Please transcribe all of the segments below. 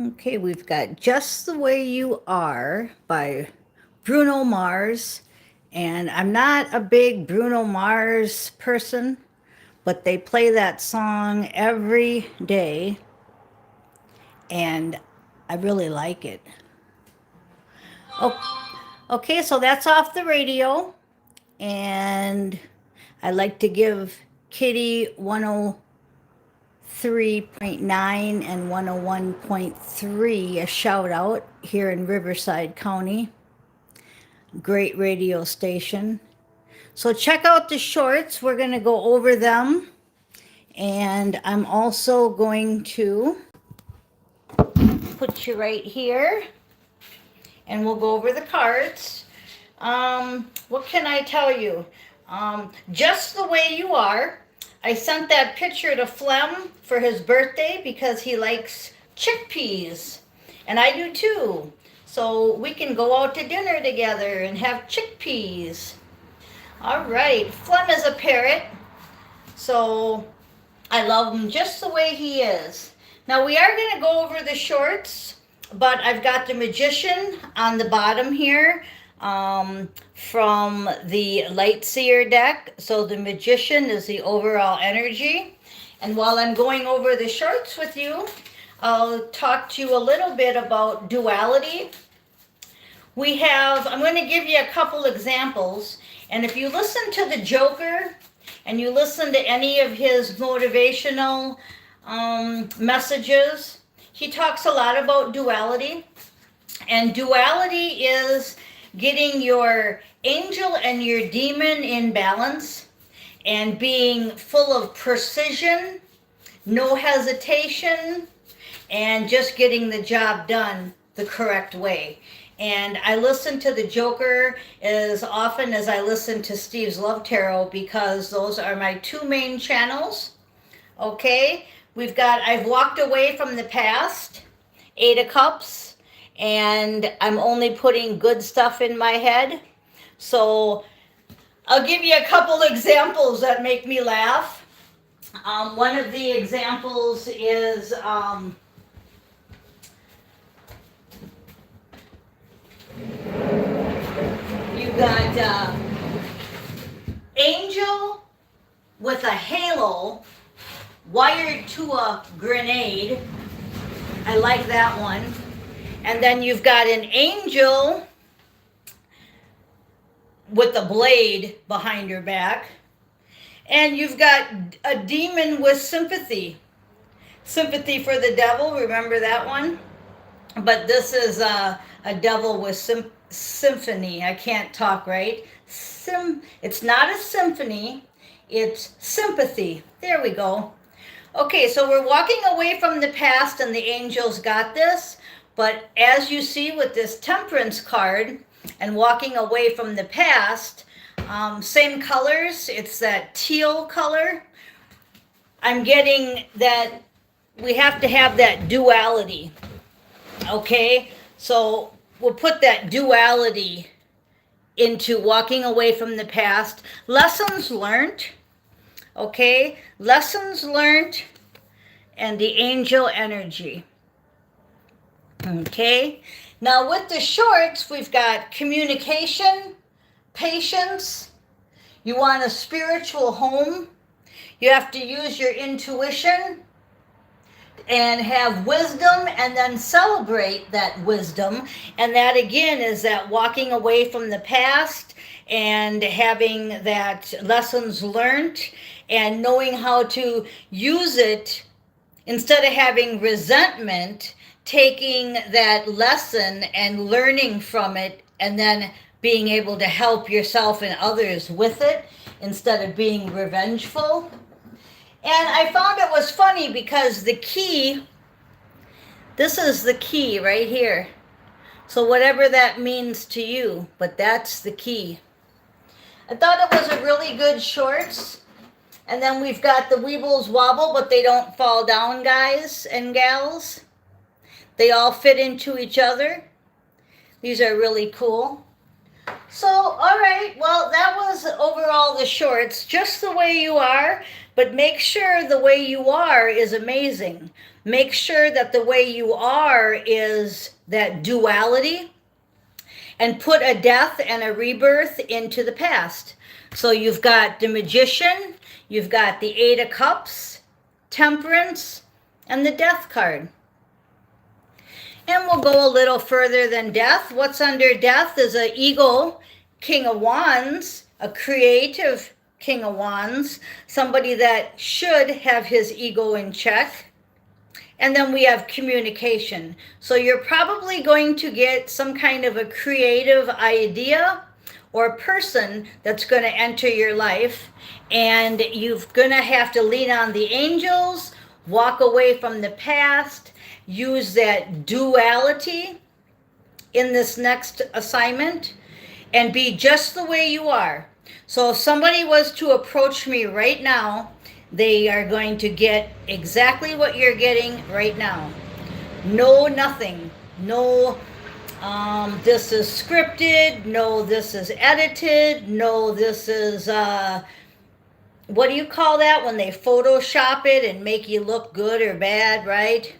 Okay, we've got Just the Way You Are by Bruno Mars. And I'm not a big Bruno Mars person, but they play that song every day, and I really like it. Okay, so that's off the radio, and I'd like to give Kitty 103.9 and 101.3 a shout out here in Riverside County. Great radio station. So check out the shorts. We're going to go over them. And I'm also going to put you right here. And we'll go over the cards. What can I tell you? Just the Way You Are. I sent that picture to Flem for his birthday because he likes chickpeas. And I do too. So we can go out to dinner together and have chickpeas. All right. Flem is a parrot. So I love him just the way he is. Now we are going to go over the shorts, but I've got the Magician on the bottom here from the Lightseer deck. So the Magician is the overall energy. And while I'm going over the shorts with you, I'll talk to you a little bit about duality. I'm going to give you a couple examples. And if you listen to the Joker and you listen to any of his motivational messages, he talks a lot about duality. And duality is getting your angel and your demon in balance and being full of precision, no hesitation, and just getting the job done the correct way. And I listen to the Joker as often as I listen to Steve's Love Tarot because those are my two main channels. Okay, I've walked away from the past, 8 of Cups, and I'm only putting good stuff in my head. So I'll give you a couple examples that make me laugh. One of the examples is you got Angel with a halo wired to a grenade. I like that one. And then you've got an angel with a blade behind her back. And you've got a demon with sympathy. Sympathy for the devil, remember that one? But this is a devil with symphony. I can't talk right. It's not a symphony, it's sympathy. There we go. Okay, so we're walking away from the past and the angels got this. But as you see with this Temperance card and walking away from the past, same colors, it's that teal color. I'm getting that we have to have that duality. Okay, so we'll put that duality into walking away from the past. Lessons learned, okay? Lessons learned and the angel energy. Okay, now with the shorts, we've got communication, patience. You want a spiritual home. You have to use your intuition and have wisdom and then celebrate that wisdom. And that again is that walking away from the past and having that lessons learned and knowing how to use it instead of having resentment, taking that lesson and learning from it and then being able to help yourself and others with it instead of being revengeful. And I found it was funny because the key, this is the key right here. So whatever that means to you, but that's the key. I thought it was a really good shorts. And then we've got the Weebles Wobble, but they don't fall down, guys and gals. They all fit into each other. These are really cool. So, all right, well, that was overall the shorts, Just the Way You Are But make sure the way you are is amazing. Make sure that the way you are is that duality, and put a death and a rebirth into the past. So you've got the Magician, you've got the Eight of Cups, Temperance, and the Death card. And we'll go a little further than death. What's under death is an eagle, King of Wands, a creative King of Wands, somebody that should have his ego in check. And then we have communication. So you're probably going to get some kind of a creative idea or person that's going to enter your life. And you're going to have to lean on the angels, walk away from the past, use that duality in this next assignment, and be just the way you are. So if somebody was to approach me right now, they are going to get exactly what you're getting right now. No, nothing. No, this is scripted. No, this is edited. No, this is, what do you call that when they Photoshop it and make you look good or bad, right?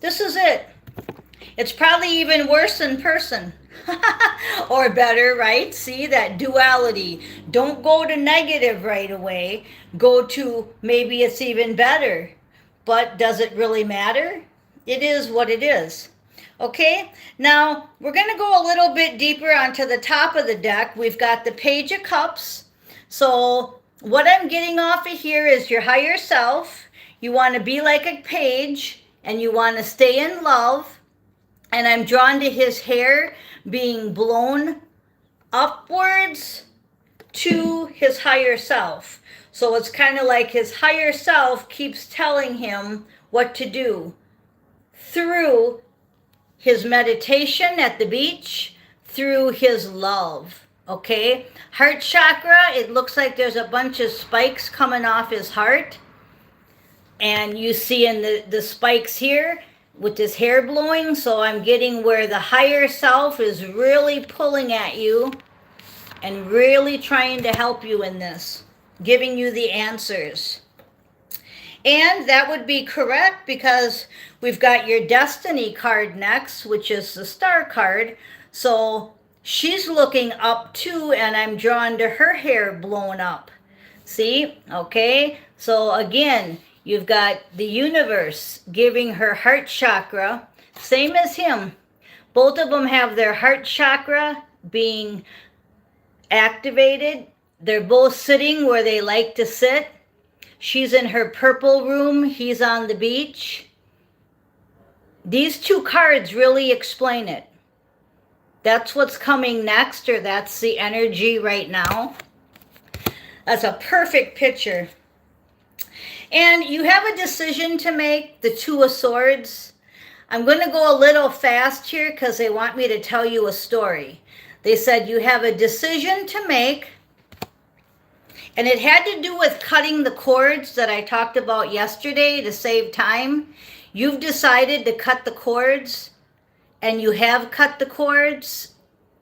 This is it. It's probably even worse in person. Or better, right? See, that duality. Don't go to negative right away. Go to maybe it's even better. But does it really matter? It is what it is. Okay, now we're going to go a little bit deeper onto the top of the deck. We've got the Page of Cups. So what I'm getting off of here is your higher self. You want to be like a page and you want to stay in love. And I'm drawn to his hair being blown upwards to his higher self. So it's kind of like his higher self keeps telling him what to do through his meditation at the beach, through his love. Okay? Heart chakra, it looks like there's a bunch of spikes coming off his heart. And you see in the spikes here, with this hair blowing, so I'm getting where the higher self is really pulling at you and really trying to help you in this, giving you the answers. And that would be correct because we've got your Destiny card next, which is the Star card. So she's looking up too, and I'm drawn to her hair blown up. See? Okay? So again, you've got the universe giving her heart chakra, same as him. Both of them have their heart chakra being activated. They're both sitting where they like to sit. She's in her purple room. He's on the beach. These two cards really explain it. That's what's coming next, or that's the energy right now. That's a perfect picture. And you have a decision to make, the Two of Swords. I'm going to go a little fast here because they want me to tell you a story. They said you have a decision to make, and it had to do with cutting the cords that I talked about yesterday to save time. You've decided to cut the cords, and you have cut the cords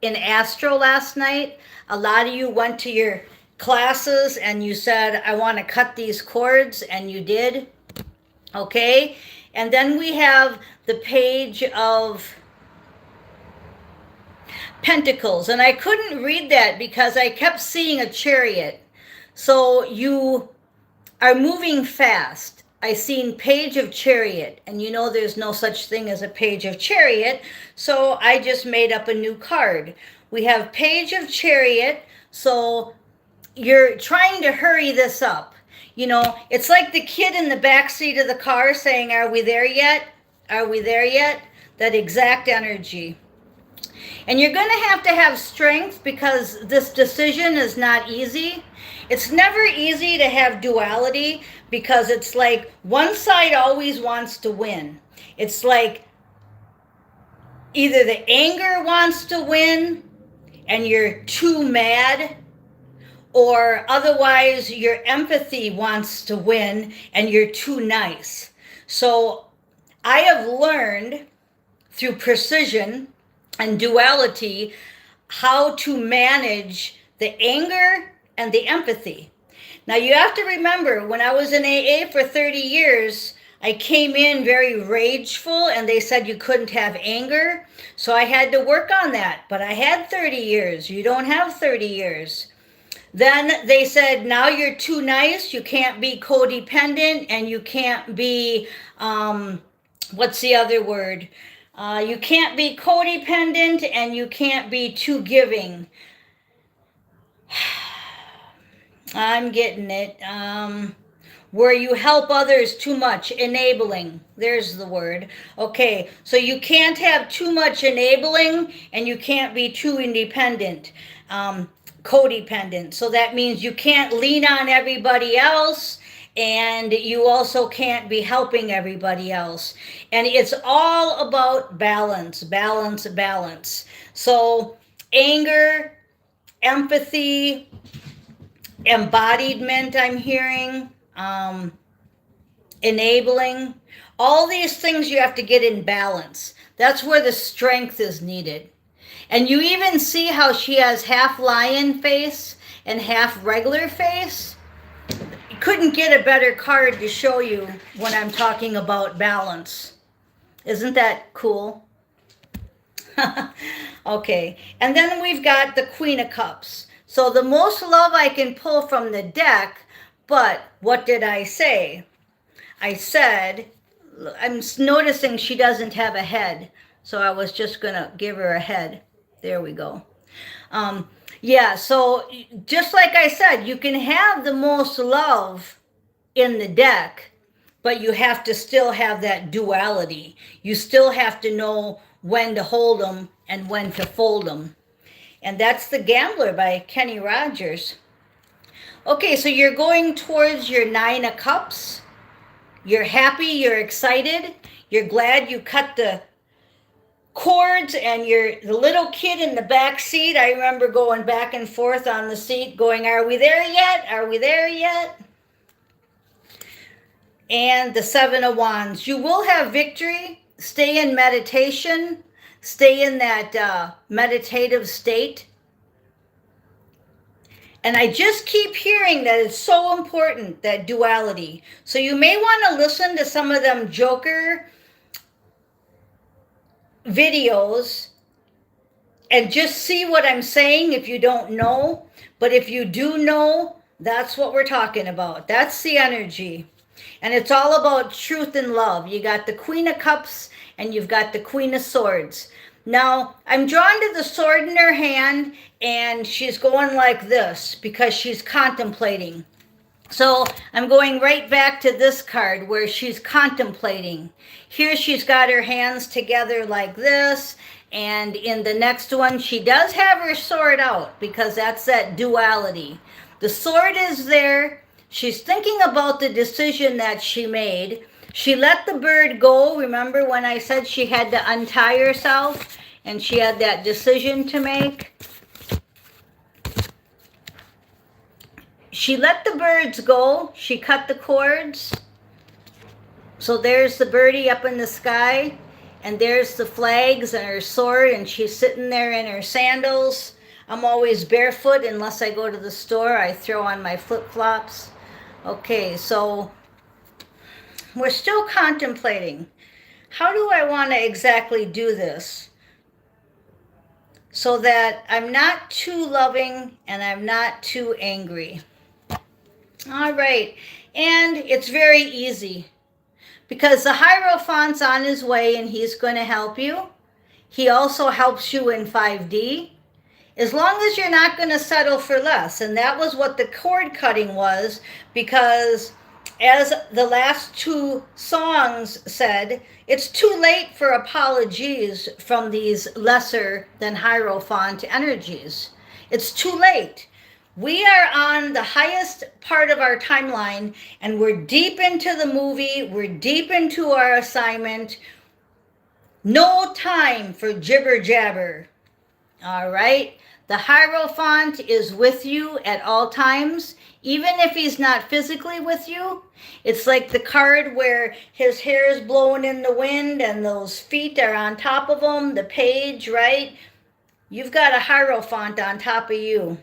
in Astro last night. A lot of you went to your classes and you said, I want to cut these cords, and you did. Okay, and then we have the Page of Pentacles, and I couldn't read that because I kept seeing a chariot. So you are moving fast. I seen Page of Chariot, and you know there's no such thing as a Page of Chariot, so I just made up a new card. We have Page of Chariot, so you're trying to hurry this up. You know, it's like the kid in the back seat of the car saying, are we there yet? Are we there yet? That exact energy. And you're going to have strength because this decision is not easy. It's never easy to have duality because it's like one side always wants to win. It's like either the anger wants to win and you're too mad, or otherwise your empathy wants to win and you're too nice. So I have learned through precision and duality how to manage the anger and the empathy. Now you have to remember, when I was in AA for 30 years, I came in very rageful and they said you couldn't have anger. So I had to work on that. But I had 30 years. You don't have 30 years. Then they said, now you're too nice. You can't be codependent and you can't be, what's the other word? You can't be codependent and you can't be too giving. I'm getting it. Where you help others too much, enabling. There's the word. Okay, so you can't have too much enabling and you can't be too independent, codependent. So that means you can't lean on everybody else and you also can't be helping everybody else. And it's all about balance, balance, balance. So anger, empathy, embodiment, I'm hearing, enabling, all these things you have to get in balance. That's where the strength is needed. And you even see how she has half lion face and half regular face. You couldn't get a better card to show you when I'm talking about balance. Isn't that cool? Okay, and then we've got the Queen of Cups. So the most love I can pull from the deck, but what did I say? I said, I'm noticing she doesn't have a head, so I was just going to give her a head. There we go. Yeah, so just like I said, you can have the most love in the deck, but you have to still have that duality. You still have to know when to hold them and when to fold them. And that's The Gambler by Kenny Rogers. Okay, so you're going towards your Nine of Cups. You're happy, you're excited, you're glad you cut the cords, and you're the little kid in the back seat. I remember going back and forth on the seat going, are we there yet? Are we there yet? And the Seven of Wands. You will have victory. Stay in meditation. Stay in that meditative state. And I just keep hearing that it's so important, that duality. So you may want to listen to some of them Joker videos and just see what I'm saying if you don't know. But if you do know, that's what we're talking about. That's the energy. And it's all about truth and love. You got the Queen of Cups and you've got the Queen of Swords. Now, I'm drawn to the sword in her hand, and she's going like this because she's contemplating. So I'm going right back to this card where she's contemplating. Here she's got her hands together like this, and in the next one she does have her sword out because that's that duality. The sword is there. She's thinking about the decision that she made. She let the bird go. Remember when I said she had to untie herself and she had that decision to make? She let the birds go. She cut the cords. So there's the birdie up in the sky. And there's the flags and her sword. And she's sitting there in her sandals. I'm always barefoot unless I go to the store. I throw on my flip-flops. Okay, so we're still contemplating. How do I want to exactly do this so that I'm not too loving and I'm not too angry? All right, and it's very easy because the Hierophant's on his way and he's going to help you. He also helps you in 5D. As long as you're not going to settle for less. And that was what the cord cutting was, because as the last two songs said, it's too late for apologies from these lesser than Hierophant energies. It's too late. We are on the highest part of our timeline, and we're deep into the movie. We're deep into our assignment. No time for jibber jabber. All right? The Hierophant is with you at all times, even if he's not physically with you. It's like the card where his hair is blowing in the wind and those feet are on top of him, the page, right? You've got a Hierophant on top of you.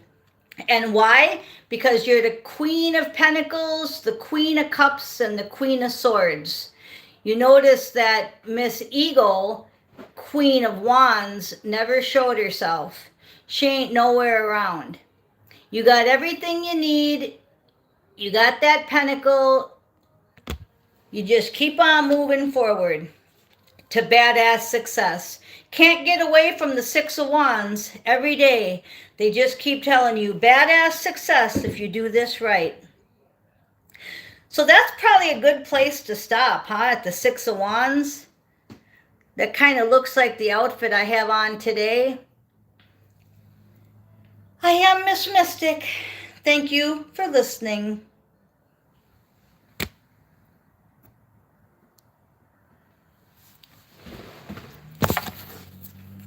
And why? Because you're the Queen of Pentacles, the Queen of Cups, and the Queen of Swords. You notice that Miss Eagle, Queen of Wands, never showed herself. She ain't nowhere around. You got everything you need. You got that pentacle. You just keep on moving forward to badass success. Can't get away from the Six of Wands every day. They just keep telling you badass success if you do this right. So that's probably a good place to stop, huh? At the Six of Wands. That kind of looks like the outfit I have on today. I am Miss Mystic. Thank you for listening.